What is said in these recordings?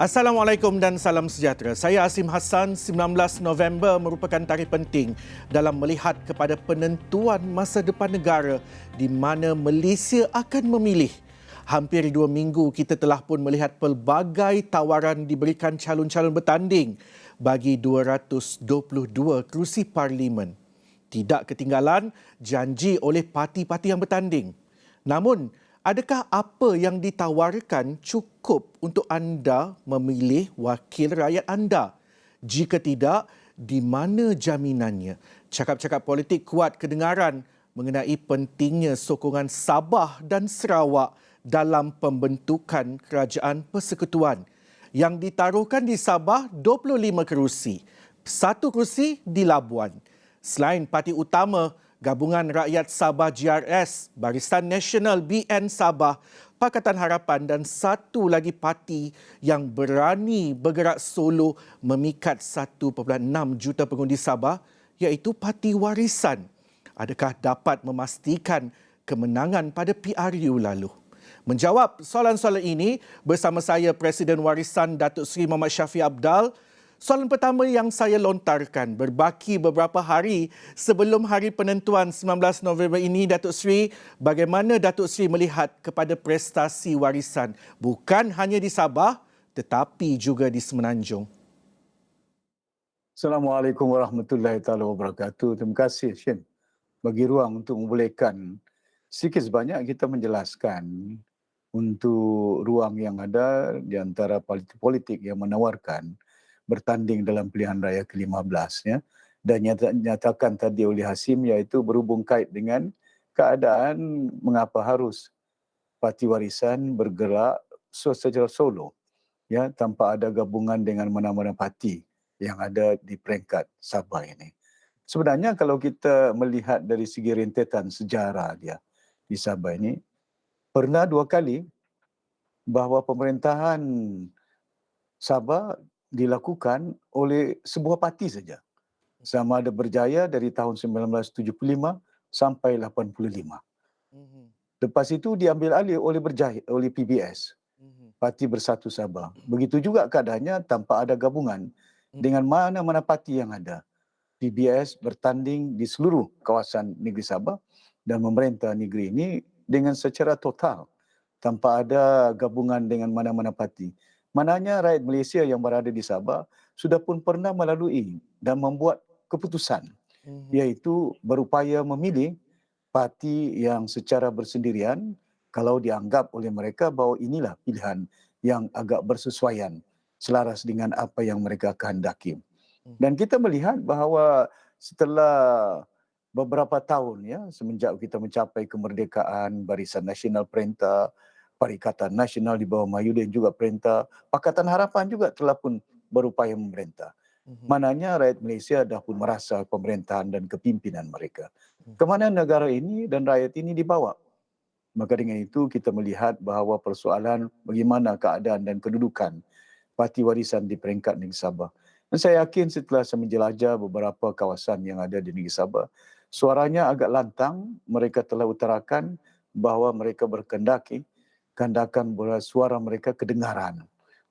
Assalamualaikum dan salam sejahtera. Saya Asim Hassan. 19 November merupakan tarikh penting dalam melihat kepada penentuan masa depan negara di mana Malaysia akan memilih. Hampir 2 minggu kita telah pun melihat pelbagai tawaran diberikan calon-calon bertanding bagi 222 kerusi parlimen. Tidak ketinggalan janji oleh parti-parti yang bertanding. Namun, adakah apa yang ditawarkan cukup untuk anda memilih wakil rakyat anda? Jika tidak, di mana jaminannya? Cakap-cakap politik kuat kedengaran mengenai pentingnya sokongan Sabah dan Sarawak dalam pembentukan kerajaan persekutuan. Yang ditaruhkan di Sabah 25 kerusi, 1 kerusi di Labuan. Selain parti utama, Gabungan Rakyat Sabah GRS, Barisan Nasional BN Sabah, Pakatan Harapan dan satu lagi parti yang berani bergerak solo memikat 1.6 juta pengundi Sabah iaitu Parti Warisan. Adakah dapat memastikan kemenangan pada PRU lalu? Menjawab soalan-soalan ini bersama saya Presiden Warisan Datuk Seri Muhammad Shafie Apdal. Soalan pertama yang saya lontarkan berbaki beberapa hari sebelum hari penentuan 19 November ini, Datuk Seri, bagaimana Datuk Seri melihat kepada prestasi Warisan bukan hanya di Sabah tetapi juga di Semenanjung? Assalamualaikum warahmatullahi taala wabarakatuh. Terima kasih Shin bagi ruang untuk membolehkan sedikit sebanyak kita menjelaskan untuk ruang yang ada di antara politik yang menawarkan bertanding dalam pilihan raya ke-15 ya. Dan nyatakan tadi oleh Hasim iaitu berhubung kait dengan keadaan mengapa harus Parti Warisan bergerak secara solo ya tanpa ada gabungan dengan mana-mana parti yang ada di peringkat Sabah ini. Sebenarnya kalau kita melihat dari segi rentetan sejarah dia di Sabah ini, pernah 2 kali bahawa pemerintahan Sabah dilakukan oleh sebuah parti saja. Sama ada berjaya dari tahun 1975 sampai 85. Lepas itu diambil alih oleh PBS, Parti Bersatu Sabah. Begitu juga keadaannya tanpa ada gabungan dengan mana-mana parti yang ada. PBS bertanding di seluruh kawasan negeri Sabah dan memerintah negeri ini dengan secara total tanpa ada gabungan dengan mana-mana parti. Mananya rakyat Malaysia yang berada di Sabah sudah pun pernah melalui dan membuat keputusan iaitu berupaya memilih parti yang secara bersendirian kalau dianggap oleh mereka bahawa inilah pilihan yang agak bersesuaian selaras dengan apa yang mereka kehendaki. Dan kita melihat bahawa setelah beberapa tahun ya semenjak kita mencapai kemerdekaan, Barisan Nasional Perintah, Perikatan Nasional di bawah Mayudin juga perintah, Pakatan Harapan juga telah pun berupaya memerintah. Mananya rakyat Malaysia dah pun merasa pemerintahan dan kepimpinan mereka. Kemana negara ini dan rakyat ini dibawa? Maka dengan itu kita melihat bahawa persoalan bagaimana keadaan dan kedudukan Parti Warisan di peringkat negeri Sabah. Dan saya yakin setelah saya menjelajah beberapa kawasan yang ada di negeri Sabah, suaranya agak lantang, mereka telah utarakan bahawa mereka kehendakan suara mereka kedengaran.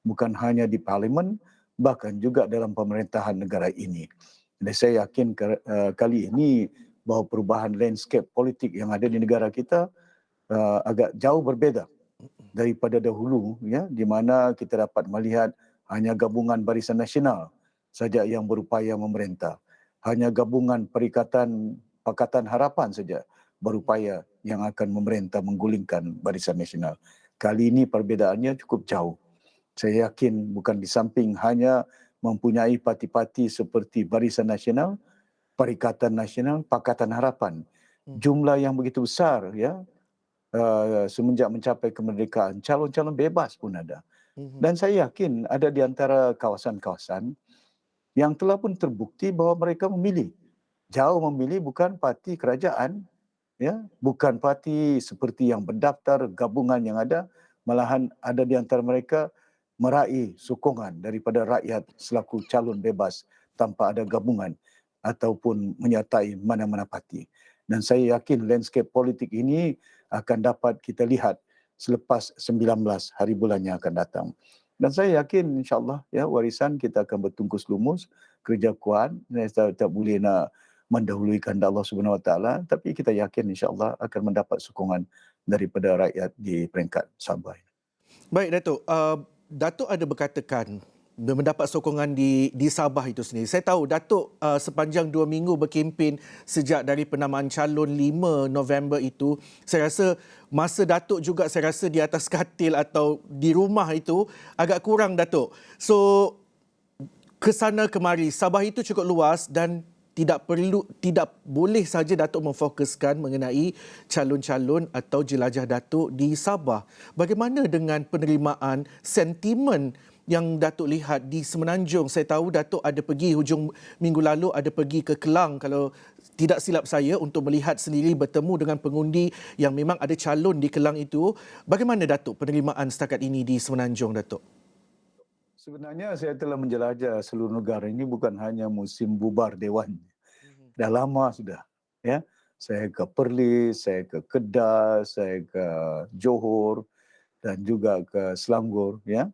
Bukan hanya di parlimen, bahkan juga dalam pemerintahan negara ini. Dan saya yakin kali ini bahawa perubahan landscape politik yang ada di negara kita agak jauh berbeza daripada dahulu ya, di mana kita dapat melihat hanya gabungan Barisan Nasional saja yang berupaya memerintah. Hanya gabungan Perikatan Pakatan Harapan saja berupaya yang akan memerintah menggulingkan Barisan Nasional. Kali ini perbezaannya cukup jauh. Saya yakin bukan di samping hanya mempunyai parti-parti seperti Barisan Nasional, Perikatan Nasional, Pakatan Harapan. Jumlah yang begitu besar ya, semenjak mencapai kemerdekaan, calon-calon bebas pun ada. Dan saya yakin ada di antara kawasan-kawasan yang telah pun terbukti bahawa mereka jauh memilih bukan parti kerajaan, ya, bukan parti seperti yang berdaftar gabungan yang ada, malahan ada di antara mereka meraih sokongan daripada rakyat selaku calon bebas tanpa ada gabungan ataupun menyertai mana-mana parti. Dan saya yakin landscape politik ini akan dapat kita lihat selepas 19 hari bulan yang akan datang. Dan saya yakin insya-Allah ya warisan kita akan bertungkus lumus, kerja kuat, saya tak boleh nak mendahului kehendak Allah Subhanahu Wa Taala, tapi kita yakin insya-Allah akan mendapat sokongan daripada rakyat di peringkat Sabah. Baik Datuk, Datuk ada berkatakan mendapat sokongan di Sabah itu sendiri. Saya tahu Datuk sepanjang 2 minggu berkempen sejak dari penamaan calon 5 November itu, saya rasa masa Datuk juga saya rasa di atas katil atau di rumah itu agak kurang Datuk. So ke sana kemari, Sabah itu cukup luas dan tidak boleh saja Datuk memfokuskan mengenai calon-calon atau jelajah Datuk di Sabah. Bagaimana dengan penerimaan sentimen yang Datuk lihat di Semenanjung? Saya tahu Datuk ada pergi hujung minggu lalu, ada pergi ke Kelang kalau tidak silap saya untuk melihat sendiri, bertemu dengan pengundi yang memang ada calon di Kelang itu. Bagaimana Datuk penerimaan setakat ini di Semenanjung Datuk? Sebenarnya saya telah menjelajah seluruh negara ini bukan hanya musim bubar Dewan. Dah lama sudah. Ya. Saya ke Perlis, saya ke Kedah, saya ke Johor dan juga ke Selangor. Ya.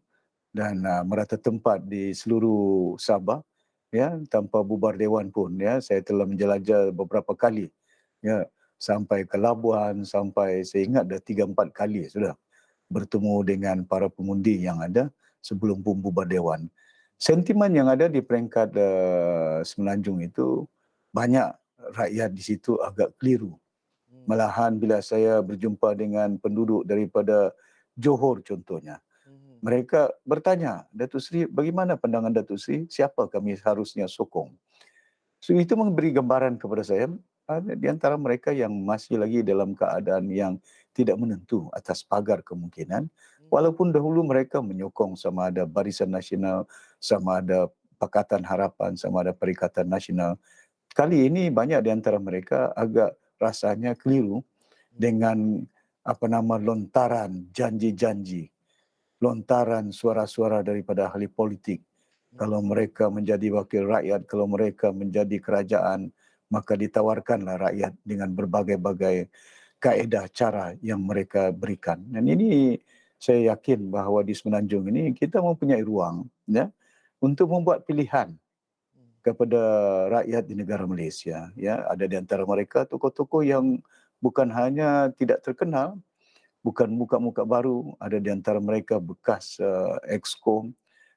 Dan merata tempat di seluruh Sabah. Ya, tanpa bubar Dewan pun. Ya. Saya telah menjelajah beberapa kali. Ya. Sampai ke Labuan, sampai saya ingat dah 3-4 kali sudah bertemu dengan para pengundi yang ada sebelum bubar Dewan. Sentimen yang ada di peringkat Semenanjung itu banyak rakyat di situ agak keliru. Malahan bila saya berjumpa dengan penduduk daripada Johor contohnya, mereka bertanya, Datuk Seri, bagaimana pandangan Datuk Seri? Siapa kami harusnya sokong? So, itu memberi gambaran kepada saya, ada di antara mereka yang masih lagi dalam keadaan yang tidak menentu atas pagar kemungkinan, walaupun dahulu mereka menyokong sama ada Barisan Nasional, sama ada Pakatan Harapan, sama ada Perikatan Nasional. Kali ini banyak di antara mereka agak rasanya keliru dengan lontaran janji-janji, lontaran suara-suara daripada ahli politik. Kalau mereka menjadi wakil rakyat, kalau mereka menjadi kerajaan, maka ditawarkanlah rakyat dengan berbagai-bagai kaedah cara yang mereka berikan. Dan ini saya yakin bahawa di Semenanjung ini kita mempunyai ruang ya untuk membuat pilihan kepada rakyat di negara Malaysia. Ya, ada di antara mereka tokoh-tokoh yang bukan hanya tidak terkenal, bukan muka-muka baru, ada di antara mereka bekas Exco,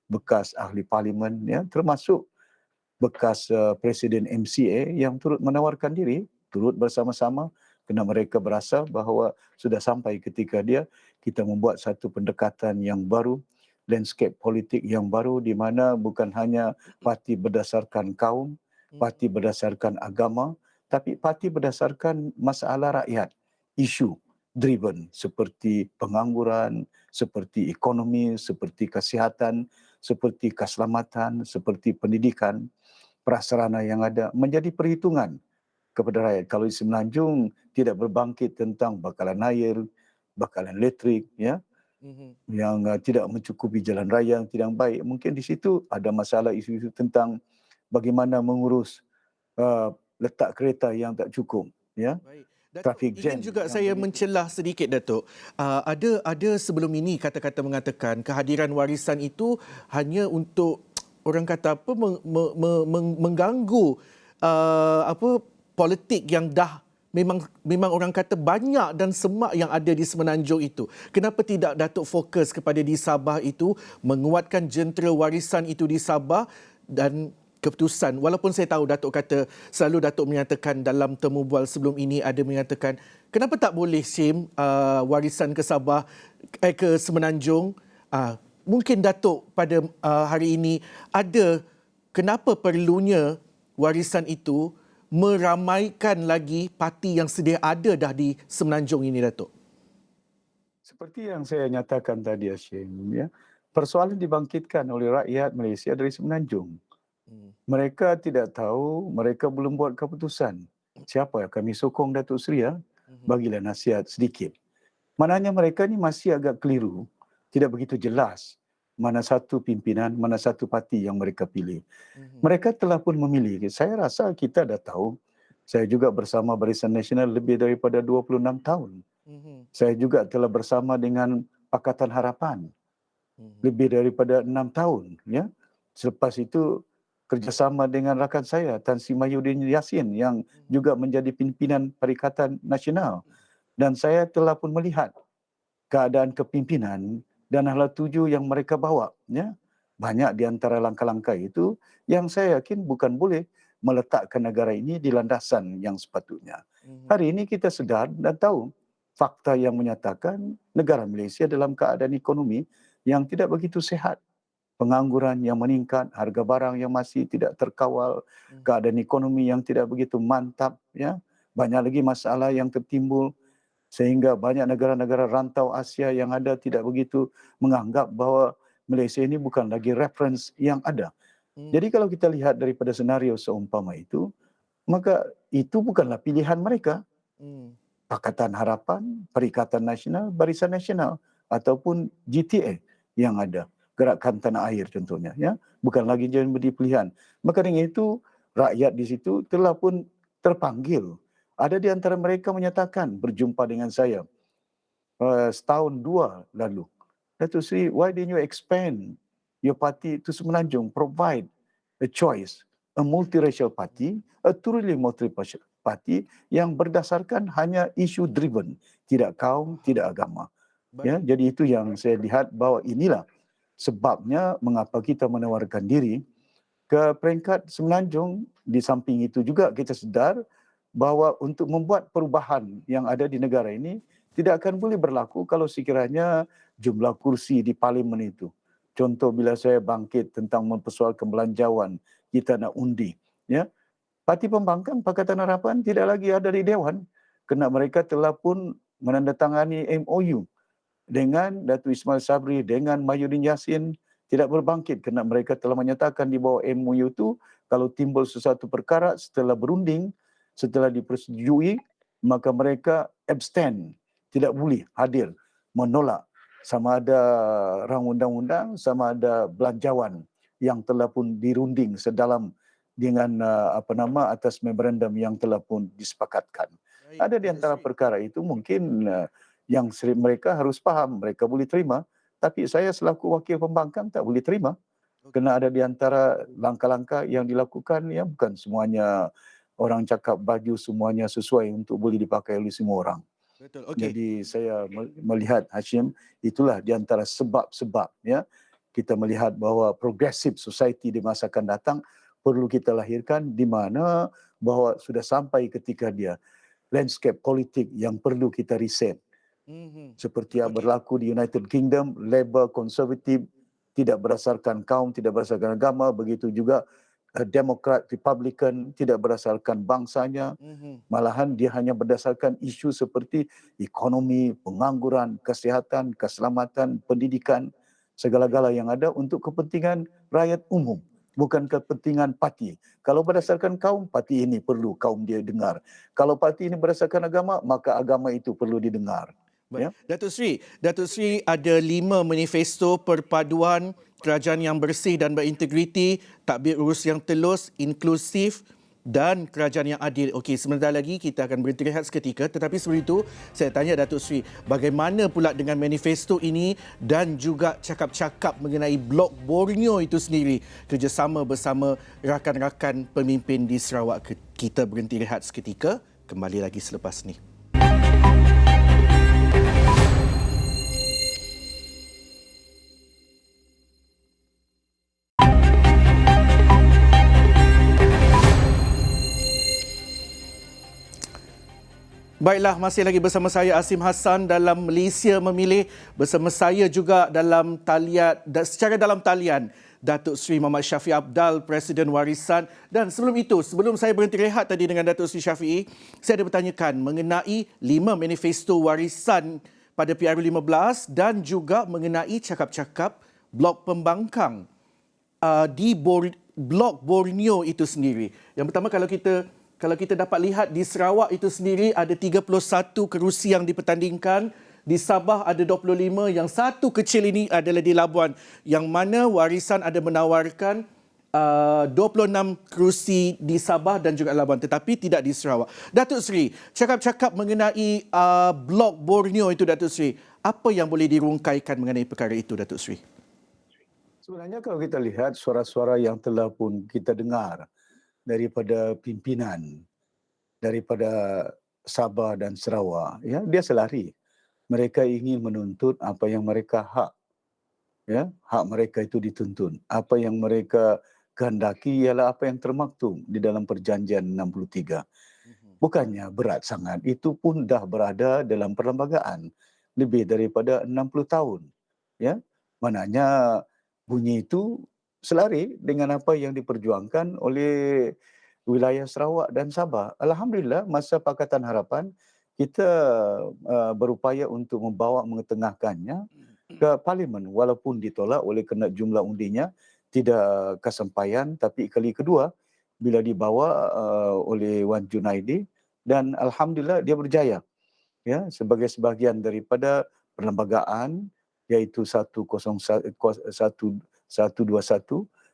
bekas ahli parlimen, ya, termasuk bekas Presiden MCA yang turut menawarkan diri, turut bersama-sama kerana mereka berasa bahawa sudah sampai ketika kita membuat satu pendekatan yang baru, landscape politik yang baru di mana bukan hanya parti berdasarkan kaum, parti berdasarkan agama, tapi parti berdasarkan masalah rakyat, isu driven seperti pengangguran, seperti ekonomi, seperti kesihatan, seperti keselamatan, seperti pendidikan, prasarana yang ada menjadi perhitungan kepada rakyat. Kalau di Semenanjung tidak berbangkit tentang bakalan air, bakalan elektrik, ya, yang tidak mencukupi jalan raya yang tidak baik, mungkin di situ ada masalah isu-isu tentang bagaimana mengurus letak kereta yang tak cukup, ya. Baik. Datuk, Traffic jam ingin juga yang saya begitu. mencelah sedikit Datuk. Ada sebelum ini kata-kata mengatakan kehadiran warisan itu hanya untuk orang kata apa mengganggu politik yang dah memang orang kata banyak dan semak yang ada di Semenanjung itu. Kenapa tidak Datuk fokus kepada di Sabah itu, menguatkan jentera warisan itu di Sabah dan keputusan, walaupun saya tahu Datuk kata, selalu Datuk menyatakan dalam temu bual sebelum ini ada menyatakan kenapa tak boleh SIM warisan ke Sabah, ke Semenanjung. Mungkin Datuk pada hari ini ada kenapa perlunya warisan itu meramaikan lagi parti yang sedia ada dah di Semenanjung ini Datuk? Seperti yang saya nyatakan tadi Hashim, ya, persoalan dibangkitkan oleh rakyat Malaysia dari Semenanjung. Mereka tidak tahu, mereka belum buat keputusan. Siapa yang kami sokong Datuk Seri, ya? Bagilah nasihat sedikit. Maknanya mereka ni masih agak keliru, tidak begitu jelas mana satu pimpinan, mana satu parti yang mereka pilih. Mereka telah pun memilih. Saya rasa kita dah tahu, saya juga bersama Barisan Nasional lebih daripada 26 tahun. Saya juga telah bersama dengan Pakatan Harapan. lebih daripada 6 tahun. Ya. Selepas itu kerjasama dengan rakan saya, Tan Sri Mahyudin Yassin yang juga menjadi pimpinan Perikatan Nasional. Dan saya telah pun melihat keadaan kepimpinan dan hala tuju yang mereka bawa. Ya. Banyak di antara langkah-langkah itu yang saya yakin bukan boleh meletakkan negara ini di landasan yang sepatutnya. Hari ini kita sedar dan tahu fakta yang menyatakan negara Malaysia dalam keadaan ekonomi yang tidak begitu sehat. Pengangguran yang meningkat, harga barang yang masih tidak terkawal, keadaan ekonomi yang tidak begitu mantap. Ya. Banyak lagi masalah yang tertimbul sehingga banyak negara-negara rantau Asia yang ada tidak begitu menganggap bahawa Malaysia ini bukan lagi reference yang ada. Jadi kalau kita lihat daripada senario seumpama itu, maka itu bukanlah pilihan mereka. Pakatan Harapan, Perikatan Nasional, Barisan Nasional ataupun GTA yang ada. Gerakan Tanah Air contohnya. Ya. Bukan lagi jadi pilihan. Maka dengan itu, rakyat di situ telah pun terpanggil. Ada di antara mereka menyatakan, berjumpa dengan saya setahun dua lalu. Datuk Seri, why didn't you expand your party to Semenanjung, provide a choice, a multiracial party, a truly multiracial party yang berdasarkan hanya isu driven, tidak kaum, tidak agama. Ya, jadi itu yang saya lihat bahawa inilah sebabnya mengapa kita menawarkan diri ke peringkat Semenanjung. Di samping itu juga kita sedar bahawa untuk membuat perubahan yang ada di negara ini tidak akan boleh berlaku kalau sekiranya jumlah kursi di parlimen itu. Contoh bila saya bangkit tentang mempersoalkan belanjawan, kita nak undi. Ya. Parti Pembangkang Pakatan Harapan tidak lagi ada di Dewan kerana mereka telah pun menandatangani MOU dengan Datuk Ismail Sabri, dengan Mahyudin Yassin tidak berbangkit kerana mereka telah menyatakan di bawah MOU itu kalau timbul sesuatu perkara setelah berunding, setelah dipersetujui, maka mereka abstain, tidak boleh hadir, menolak sama ada rang undang-undang, sama ada belanjawan yang telah pun dirunding sedalam dengan atas memorandum yang telah pun disepakatkan. Ada di antara perkara itu mungkin yang mereka harus faham, mereka boleh terima, tapi saya selaku wakil pembangkang tak boleh terima. Kerana ada di antara langkah-langkah yang dilakukan, ya bukan semuanya orang cakap baju semuanya sesuai untuk boleh dipakai oleh semua orang. Betul. Okay. Jadi saya melihat, Hashim, itulah di antara sebab-sebab ya kita melihat bahawa progressive society di masa akan datang perlu kita lahirkan, di mana bahawa sudah sampai ketika dia landscape politik yang perlu kita reset. Seperti yang berlaku di United Kingdom, Labour, Konservatif, tidak berdasarkan kaum, tidak berdasarkan agama, begitu juga Demokrat, Republican, tidak berdasarkan bangsanya, malahan dia hanya berdasarkan isu seperti ekonomi, pengangguran, kesihatan, keselamatan, pendidikan, segala-gala yang ada untuk kepentingan rakyat umum, bukan kepentingan parti. Kalau berdasarkan kaum, parti ini perlu kaum dia dengar. Kalau parti ini berdasarkan agama, maka agama itu perlu didengar. Ya? Datuk Seri ada 5 manifesto perpaduan kerajaan yang bersih dan berintegriti, tadbir urus yang telus, inklusif dan kerajaan yang adil. Okey, sebentar lagi kita akan berhenti rehat seketika, tetapi sebelum itu saya tanya Datuk Seri, bagaimana pula dengan manifesto ini dan juga cakap-cakap mengenai Blok Borneo itu sendiri, kerjasama bersama rakan-rakan pemimpin di Sarawak. Kita berhenti rehat seketika, kembali lagi selepas ni. Baiklah, masih lagi bersama saya Asim Hassan dalam Malaysia Memilih. Bersama saya juga dalam talian, secara dalam talian, Datuk Seri Muhammad Shafie Apdal, Presiden Warisan. Dan sebelum itu, sebelum saya berhenti rehat tadi dengan Datuk Seri Shafie, saya ada bertanyakan mengenai 5 manifesto warisan pada PRU15 dan juga mengenai cakap-cakap Blok Pembangkang di Blok Borneo itu sendiri. Yang pertama, kalau kita dapat lihat di Sarawak itu sendiri ada 31 kerusi yang dipertandingkan. Di Sabah ada 25, yang satu kecil ini adalah di Labuan, yang mana Warisan ada menawarkan 26 kerusi di Sabah dan juga Labuan, tetapi tidak di Sarawak. Datuk Seri, cakap-cakap mengenai Blok Borneo itu, Datuk Seri, apa yang boleh dirungkaikan mengenai perkara itu, Datuk Seri? Sebenarnya kalau kita lihat suara-suara yang telah pun kita dengar daripada pimpinan, daripada Sabah dan Sarawak, ya, dia selari. Mereka ingin menuntut apa yang mereka hak, ya, hak mereka itu dituntun. Apa yang mereka kehendaki ialah apa yang termaktub di dalam Perjanjian 63. Bukannya berat sangat, itu pun dah berada dalam perlembagaan lebih daripada 60 tahun. Ya, maknanya bunyi itu selari dengan apa yang diperjuangkan oleh wilayah Sarawak dan Sabah. Alhamdulillah masa Pakatan Harapan kita berupaya untuk membawa mengetengahkannya ke parlimen walaupun ditolak oleh kerana jumlah undinya tidak kesampaian, tapi kali kedua bila dibawa oleh Wan Junaidi dan alhamdulillah dia berjaya, ya, sebagai sebahagian daripada perlembagaan iaitu 101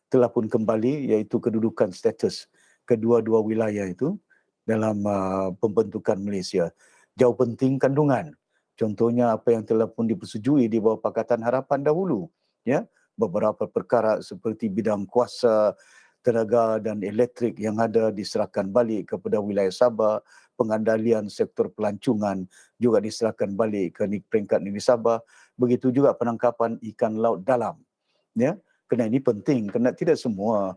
telah pun kembali iaitu kedudukan status kedua-dua wilayah itu dalam pembentukan Malaysia. Jauh penting kandungan. Contohnya apa yang telah pun dipersetujui di bawah Pakatan Harapan dahulu, ya, beberapa perkara seperti bidang kuasa tenaga dan elektrik yang ada diserahkan balik kepada wilayah Sabah, pengandalian sektor pelancongan juga diserahkan balik ke peringkat negeri Sabah, begitu juga penangkapan ikan laut dalam, ya. Kerana ini penting, kerana tidak semua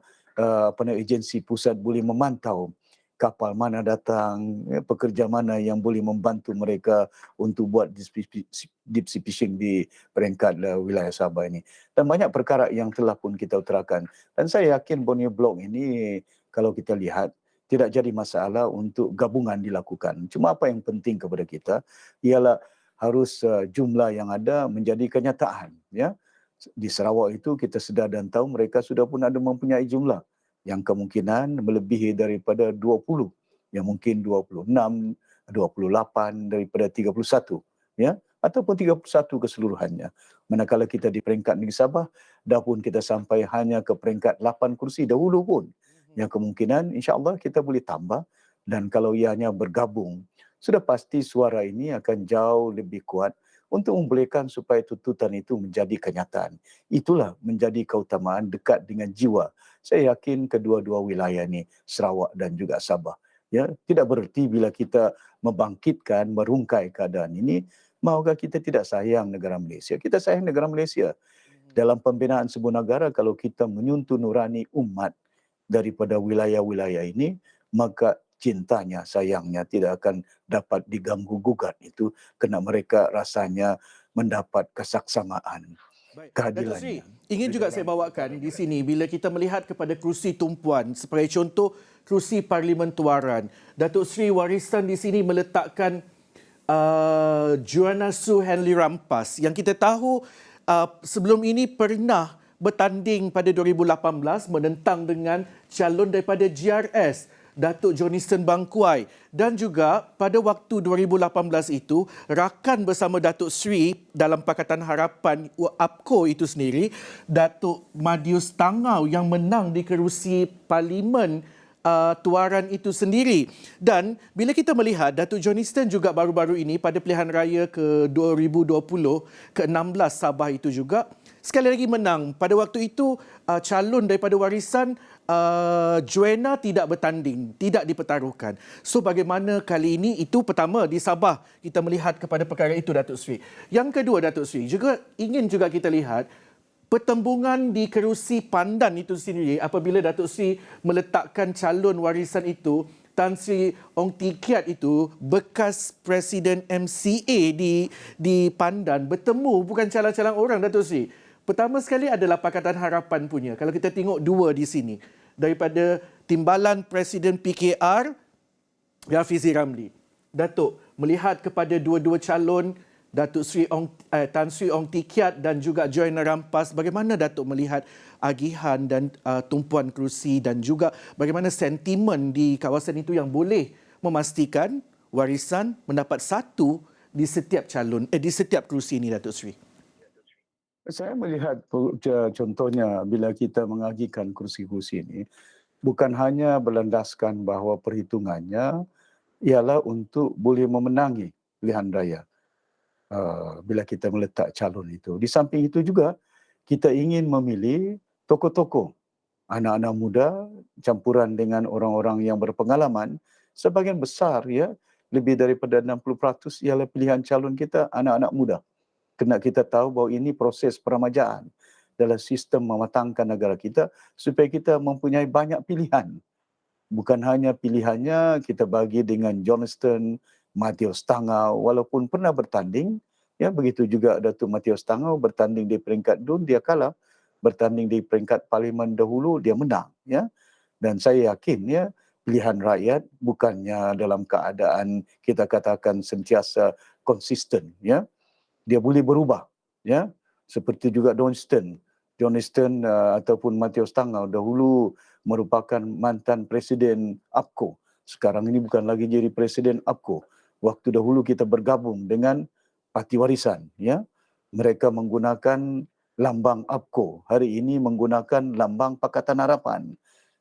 agensi pusat boleh memantau kapal mana datang, ya, pekerja mana yang boleh membantu mereka untuk buat deep sea fishing di peringkat wilayah Sabah ini. Dan banyak perkara yang telah pun kita utarakan. Dan saya yakin Borneo Block ini kalau kita lihat tidak jadi masalah untuk gabungan dilakukan. Cuma apa yang penting kepada kita ialah harus jumlah yang ada menjadi kenyataan, ya. Di Sarawak itu kita sedar dan tahu mereka sudah pun ada mempunyai jumlah yang kemungkinan melebihi daripada 20, yang mungkin 26, 28 daripada 31, ya, ataupun 31 keseluruhannya. Manakala kita di peringkat negeri Sabah dah pun kita sampai hanya ke peringkat 8 kursi dahulu pun. Yang kemungkinan insya-Allah kita boleh tambah, dan kalau ianya bergabung sudah pasti suara ini akan jauh lebih kuat untuk membolehkan supaya tuntutan itu menjadi kenyataan. Itulah menjadi keutamaan dekat dengan jiwa. Saya yakin kedua-dua wilayah ini, Sarawak dan juga Sabah, ya, tidak bererti bila kita membangkitkan, merungkai keadaan ini, maukah kita tidak sayang negara Malaysia? Kita sayang negara Malaysia. Dalam pembinaan sebuah negara, kalau kita menyentuh nurani umat daripada wilayah-wilayah ini, maka cintanya, sayangnya tidak akan dapat diganggu-gugat itu kerana mereka rasanya mendapat kesaksamaan, Baik, Datuk Seri, keadilannya. ingin juga saya bawakan di sini bila kita melihat kepada kerusi tumpuan sebagai contoh kerusi Parlimen Tuaran. Datuk Seri warisan di sini meletakkan Joanna Su Henley Rampas yang kita tahu sebelum ini pernah bertanding pada 2018 menentang dengan calon daripada GRS, Datuk Johnston Bangkuai, dan juga pada waktu 2018 itu rakan bersama Datuk Seri dalam Pakatan Harapan UAPCO itu sendiri, Datuk Madius Tangau yang menang di kerusi Parlimen Tuaran itu sendiri. Dan bila kita melihat Datuk Johnston juga baru-baru ini pada pilihan raya ke 2020 ke-16 Sabah itu juga sekali lagi menang. Pada waktu itu calon daripada warisan Joanna tidak bertanding, tidak dipertaruhkan. So bagaimana kali ini? Itu pertama di Sabah kita melihat kepada perkara itu, Datuk Seri. Yang kedua, Datuk Seri, juga ingin juga kita lihat pertembungan di kerusi Pandan itu sendiri apabila Datuk Seri meletakkan calon warisan itu, Tan Sri Ong Tee Kiat itu, bekas Presiden MCA di Pandan, bertemu bukan calon-calon orang, Datuk Seri. Pertama sekali adalah Pakatan Harapan punya. Kalau kita tengok dua di sini, daripada timbalan Presiden PKR, Rafizi Ramli. Datuk, melihat kepada dua-dua calon, Tan Sri Ong Tee Kiat dan juga Joanna Rampas, bagaimana Datuk melihat agihan dan tumpuan kerusi dan juga bagaimana sentimen di kawasan itu yang boleh memastikan warisan mendapat satu di setiap calon, di setiap kerusi ini, Datuk Seri? Saya melihat contohnya bila kita mengagikan kursi-kursi ini, bukan hanya berlandaskan bahawa perhitungannya ialah untuk boleh memenangi pilihan raya bila kita meletak calon itu. Di samping itu juga, kita ingin memilih tokoh-tokoh anak-anak muda campuran dengan orang-orang yang berpengalaman. Sebagian besar ya, lebih daripada 60% ialah pilihan calon kita anak-anak muda. Kena kita tahu bahawa ini proses peremajaan dalam sistem mematangkan negara kita supaya kita mempunyai banyak pilihan. Bukan hanya pilihannya kita bagi dengan Johnston, Matius Tangau, walaupun pernah bertanding, ya begitu juga Datuk Matius Tangau bertanding di peringkat DUN, dia kalah. Bertanding di peringkat parlimen dahulu, dia menang. Ya. Dan saya yakin ya, pilihan rakyat bukannya dalam keadaan kita katakan sentiasa konsisten. Ya. Dia boleh berubah. Ya. Seperti juga Johnston ataupun Matius Tangau dahulu merupakan mantan Presiden APCO. Sekarang ini bukan lagi jadi Presiden APCO. Waktu dahulu kita bergabung dengan Parti Warisan. Ya. Mereka menggunakan lambang APCO. Hari ini menggunakan lambang Pakatan Harapan.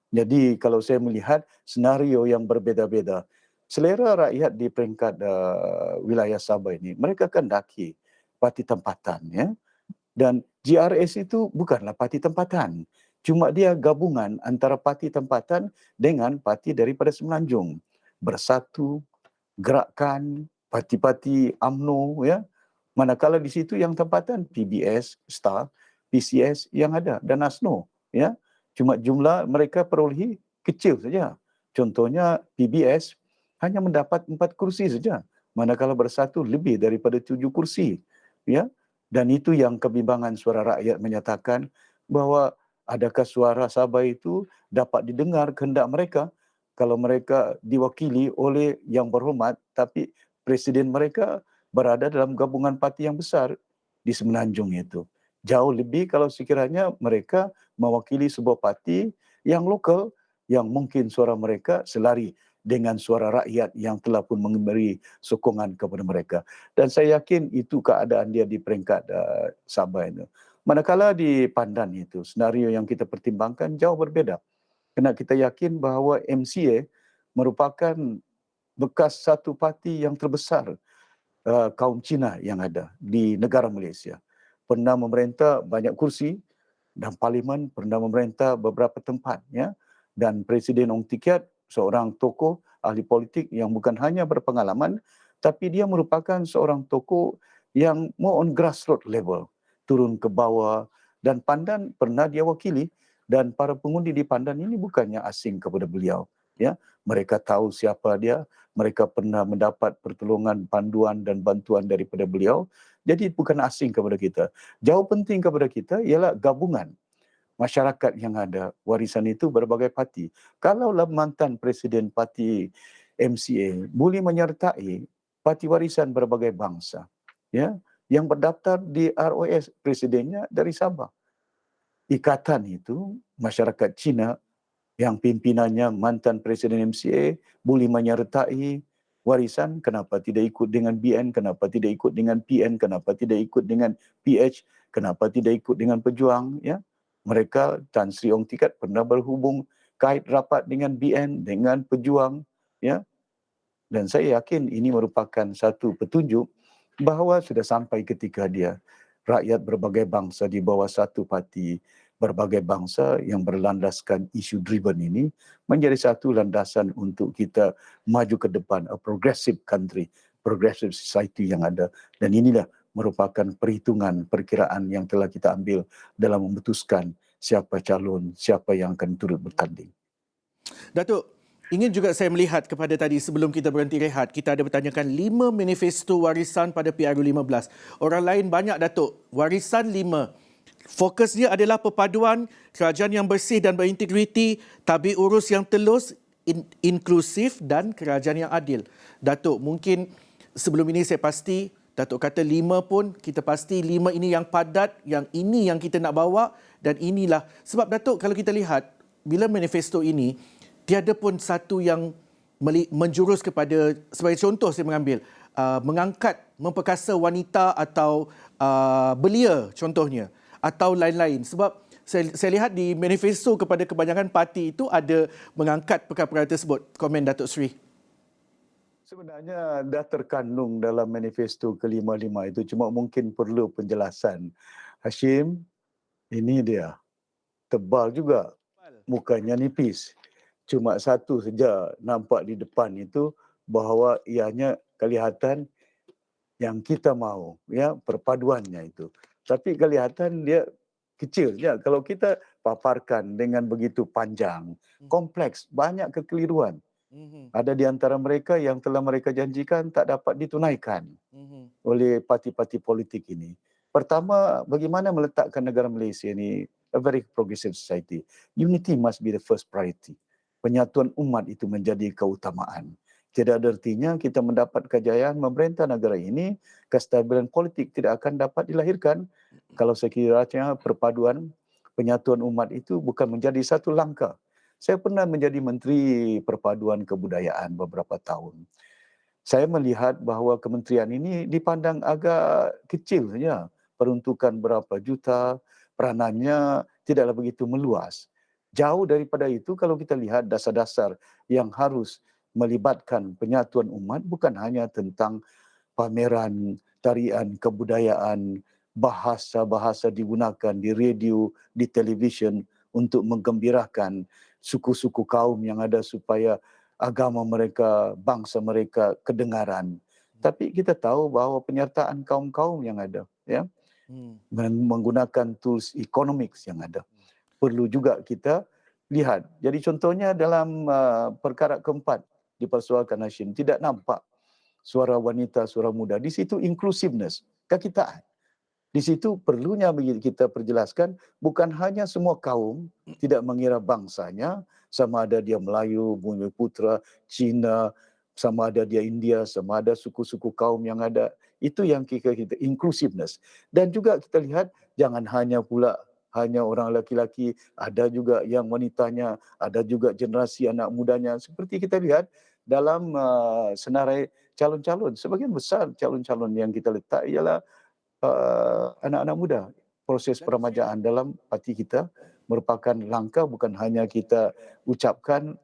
Jadi kalau saya melihat senario yang berbeza-beza, selera rakyat di peringkat wilayah Sabah ini, mereka kendaki parti tempatan. Ya. Dan GRS itu bukanlah parti tempatan. Cuma dia gabungan antara parti tempatan dengan parti daripada Semenanjung. Bersatu, gerakan, parti-parti UMNO. Ya. Manakala di situ yang tempatan PBS, STAR, PCS yang ada dan ASNO. Ya. Cuma jumlah mereka perolehi kecil saja. Contohnya PBS hanya mendapat 4 kursi saja. Manakala Bersatu lebih daripada 7 kursi. Ya. Dan itu yang kebimbangan suara rakyat menyatakan bahawa adakah suara Sabah itu dapat didengar kehendak mereka kalau mereka diwakili oleh yang berhormat tapi presiden mereka berada dalam gabungan parti yang besar di Semenanjung itu. Jauh lebih kalau sekiranya mereka mewakili sebuah parti yang lokal yang mungkin suara mereka selari dengan suara rakyat yang telah pun memberi sokongan kepada mereka. Dan saya yakin itu keadaan dia di peringkat Sabah itu. Manakala di Pandan itu, senario yang kita pertimbangkan jauh berbeza. Kerana kita yakin bahawa MCA merupakan bekas satu parti yang terbesar kaum Cina yang ada di negara Malaysia. Pernah memerintah banyak kursi dan parlimen, pernah memerintah beberapa tempat. Ya. Dan Presiden Ong Tee Kiat seorang tokoh ahli politik yang bukan hanya berpengalaman, tapi dia merupakan seorang tokoh yang more on grassroots level, turun ke bawah. Dan Pandan pernah dia wakili dan para pengundi di Pandan ini bukannya asing kepada beliau. Ya, mereka tahu siapa dia, mereka pernah mendapat pertolongan, panduan dan bantuan daripada beliau. Jadi bukan asing kepada kita. Jauh penting kepada kita ialah gabungan masyarakat yang ada, warisan itu berbagai parti. Kalaulah mantan Presiden Parti MCA boleh menyertai parti warisan berbagai bangsa, ya, yang berdaftar di ROS, presidennya dari Sabah. Ikatan itu, masyarakat Cina yang pimpinannya mantan Presiden MCA boleh menyertai warisan, kenapa tidak ikut dengan BN, kenapa tidak ikut dengan PN, kenapa tidak ikut dengan PH, kenapa tidak ikut dengan Pejuang, ya. Mereka, Tan Sri Ong Tee Kiat pernah berhubung kait rapat dengan BN, dengan Pejuang. Ya. Dan saya yakin ini merupakan satu petunjuk bahawa sudah sampai ketika dia, rakyat berbagai bangsa di bawah satu parti, berbagai bangsa yang berlandaskan isu driven ini, menjadi satu landasan untuk kita maju ke depan, a progressive country, progressive society yang ada. Dan inilah merupakan perhitungan, perkiraan yang telah kita ambil dalam memutuskan siapa calon, siapa yang akan turut bertanding. Datuk, ingin juga saya melihat kepada tadi sebelum kita berhenti rehat, kita ada bertanyakan 5 manifesto warisan pada PRU15. Orang lain banyak, Datuk. Warisan 5. Fokusnya adalah perpaduan kerajaan yang bersih dan berintegriti, tabik urus yang telus, inklusif dan kerajaan yang adil. Datuk, mungkin sebelum ini saya pasti Datuk kata 5 pun, kita pasti 5 ini yang padat, yang ini yang kita nak bawa dan inilah. Sebab Datuk kalau kita lihat, bila manifesto ini, tiada pun satu yang menjurus kepada, sebagai contoh saya mengambil, mengangkat, memperkasa wanita atau belia contohnya, atau lain-lain. Sebab saya lihat di manifesto kepada kebanyakan parti itu ada mengangkat perkara-perkara tersebut. Komen Datuk Seri. Sebenarnya dah terkandung dalam manifesto ke-55 itu, cuma mungkin perlu penjelasan. Hashim, Ini dia, tebal juga, bukannya nipis. Cuma satu saja nampak di depan itu bahawa ianya kelihatan yang kita mau, ya, perpaduannya itu. Tapi kelihatan dia kecil, ya. Kalau kita paparkan dengan begitu panjang, kompleks, banyak kekeliruan. Mhm, Ada di antara mereka yang telah mereka janjikan tak dapat ditunaikan mhm, oleh parti-parti politik ini. Pertama, bagaimana meletakkan negara Malaysia ini a very progressive society. Unity must be the first priority. Penyatuan umat itu menjadi keutamaan. Tidak ada artinya kita mendapat kejayaan memerintah negara ini, kestabilan politik tidak akan dapat dilahirkan kalau sekiranya perpaduan penyatuan umat itu bukan menjadi satu langkah. Saya pernah menjadi Menteri Perpaduan Kebudayaan beberapa tahun. Saya melihat bahawa kementerian ini dipandang agak kecil saja. Peruntukan berapa juta, peranannya tidaklah begitu meluas. Jauh daripada itu kalau kita lihat dasar-dasar yang harus melibatkan penyatuan umat bukan hanya tentang pameran, tarian, kebudayaan, bahasa-bahasa digunakan di radio, di televisyen untuk menggembirakan suku-suku kaum yang ada supaya agama mereka, bangsa mereka kedengaran. Tapi kita tahu bahawa penyertaan kaum-kaum yang ada, ya, mhm. menggunakan tools economics yang ada. Perlu juga kita lihat. Jadi contohnya dalam perkara keempat dipersoalkan Hashim, tidak nampak suara wanita, suara muda. Di situ inclusiveness, kekitaan. Di situ perlunya kita perjelaskan bukan hanya semua kaum tidak mengira bangsanya, sama ada dia Melayu, Bumiputera, Cina, sama ada dia India, sama ada suku-suku kaum yang ada. Itu yang kita inclusiveness. Dan juga kita lihat jangan hanya pula hanya orang laki-laki, ada juga yang wanitanya, ada juga generasi anak mudanya. Seperti kita lihat dalam senarai calon-calon, sebagian besar calon-calon yang kita letak ialah anak-anak muda. Proses Datuk Seri, peremajaan dalam parti kita merupakan langkah bukan hanya kita ucapkan,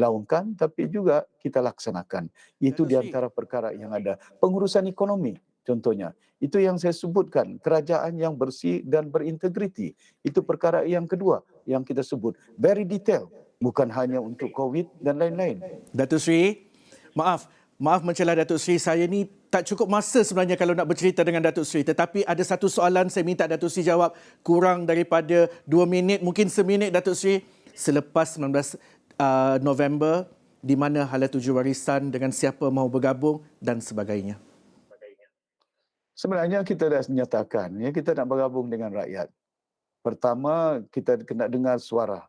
laungkan, tapi juga kita laksanakan. Itu Datuk di Seri. antara perkara yang ada. Pengurusan ekonomi contohnya. Itu yang saya sebutkan, kerajaan yang bersih dan berintegriti. Itu perkara yang kedua yang kita sebut. Very detail, bukan hanya untuk COVID dan lain-lain. Datuk Seri, maaf mencelah Datuk Seri. Saya ni tak cukup masa sebenarnya kalau nak bercerita dengan Datuk Seri. Tetapi ada satu soalan saya minta Datuk Seri jawab kurang daripada 2 minit, mungkin seminit Datuk Seri. Selepas 19 November, di mana hala tuju warisan dengan siapa mahu bergabung dan sebagainya. Sebenarnya kita dah menyatakan, ya, kita nak bergabung dengan rakyat. Pertama, kita kena dengar suara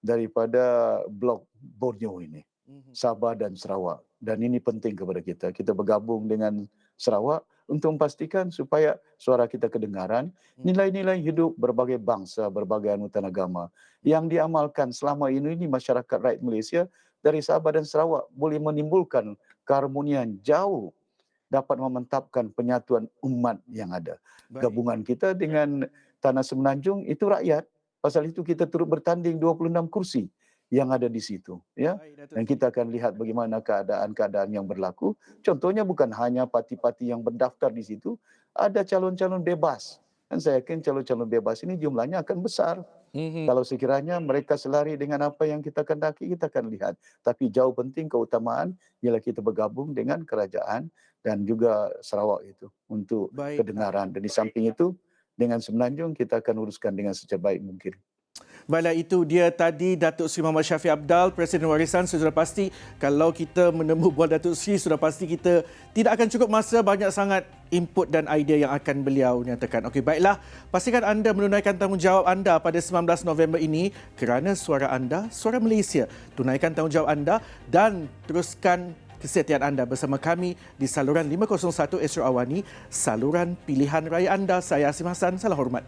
daripada blok Borneo ini, Sabah dan Sarawak. Dan ini penting kepada kita. Kita bergabung dengan Sarawak untuk memastikan supaya suara kita kedengaran, nilai-nilai hidup berbagai bangsa, berbagai anutan agama yang diamalkan selama ini masyarakat rakyat Malaysia dari Sabah dan Sarawak boleh menimbulkan keharmonian jauh, dapat memantapkan penyatuan umat yang ada. Baik. Gabungan kita dengan Tanah Semenanjung itu rakyat. Pasal itu kita turut bertanding 26 kursi yang ada di situ, ya. Baik, Datuk Dan Seri. kita akan lihat bagaimana keadaan-keadaan yang berlaku. Contohnya bukan hanya parti-parti yang berdaftar di situ, ada calon-calon bebas. Dan saya yakin calon-calon bebas ini jumlahnya akan besar. Kalau sekiranya mereka selari dengan apa yang kita kendaki, kita akan lihat. Tapi jauh penting keutamaan ialah kita bergabung dengan kerajaan dan juga Sarawak itu untuk Baik. kedengaran. Dan di samping itu, dengan Semenanjung kita akan uruskan dengan sebaik mungkin. Baiklah, itu dia tadi Datuk Seri Muhammad Shafie Apdal, Presiden Warisan. Sudah pasti kalau kita menemu buah Datuk Seri, sudah pasti kita tidak akan cukup masa, banyak sangat input dan idea yang akan beliau nyatakan. Okey, baiklah. Pastikan anda menunaikan tanggungjawab anda pada 19 November ini kerana suara anda, suara Malaysia. Tunaikan tanggungjawab anda dan teruskan kesetiaan anda bersama kami di saluran 501 Astro Awani, saluran pilihan raya anda. Saya Asim Hassan, salam hormat.